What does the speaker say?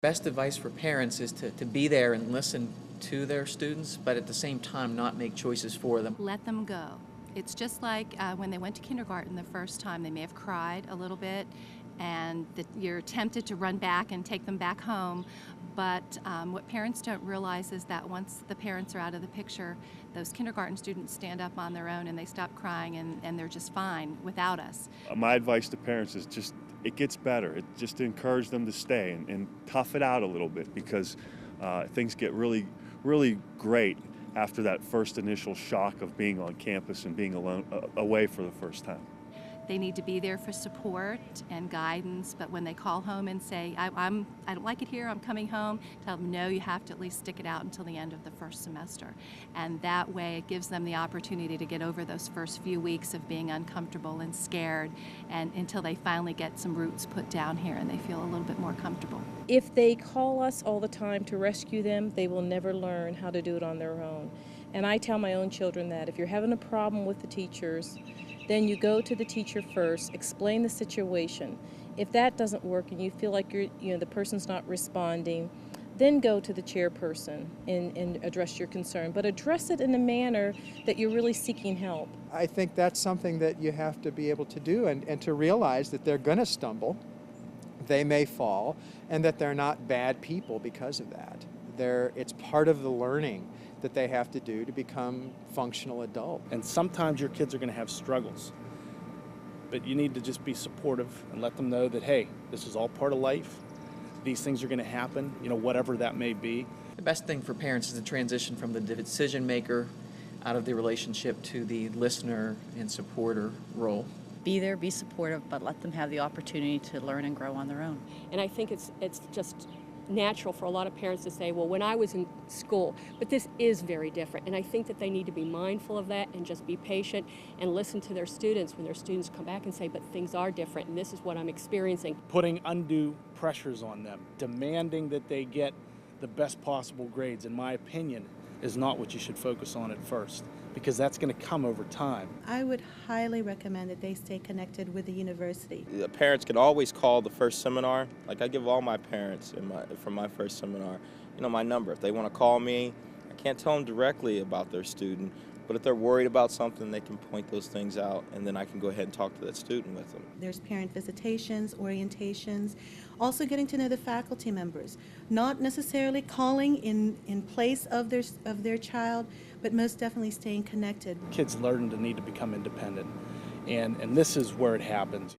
Best advice for parents is to be there and listen to their students, but at the same time not make choices for them. Let them go. It's just like when they went to kindergarten the first time, they may have cried a little bit, and you're tempted to run back and take them back home. But what parents don't realize is that once the parents are out of the picture, those kindergarten students stand up on their own and they stop crying, and they're just fine without us. My advice to parents is it gets better. It just to encourage them to stay and tough it out a little bit, because things get really, really great after that first initial shock of being on campus and being alone, away for the first time. They need to be there for support and guidance, but when they call home and say, I don't like it here, I'm coming home, tell them, no, you have to at least stick it out until the end of the first semester. And that way it gives them the opportunity to get over those first few weeks of being uncomfortable and scared, and until they finally get some roots put down here and they feel a little bit more comfortable. If they call us all the time to rescue them, they will never learn how to do it on their own. And I tell my own children that if you're having a problem with the teachers, then you go to the teacher first, explain the situation. If that doesn't work and you feel like the person's not responding, then go to the chairperson and address your concern. But address it in a manner that you're really seeking help. I think that's something that you have to be able to do, and to realize that they're going to stumble, they may fall, and that they're not bad people because of that. It's part of the learning that they have to do to become functional adults. And sometimes your kids are going to have struggles, but you need to just be supportive and let them know that, hey, this is all part of life. These things are going to happen, whatever that may be. The best thing for parents is to transition from the decision maker out of the relationship to the listener and supporter role. Be there, be supportive, but let them have the opportunity to learn and grow on their own. And I think it's just natural for a lot of parents to say, well, when I was in school, but this is very different. And I think that they need to be mindful of that and just be patient and listen to their students when their students come back and say, but things are different and this is what I'm experiencing. Putting undue pressures on them, demanding that they get the best possible grades, in my opinion, is not what you should focus on at first, because that's going to come over time. I would highly recommend that they stay connected with the university. The parents can always call the first seminar. Like I give all my parents from my first seminar, my number. If they want to call me, I can't tell them directly about their student, but if they're worried about something, they can point those things out, and then I can go ahead and talk to that student with them. There's parent visitations, orientations, also getting to know the faculty members, not necessarily calling in place of their child, but most definitely staying connected. Kids learn to need to become independent, and this is where it happens.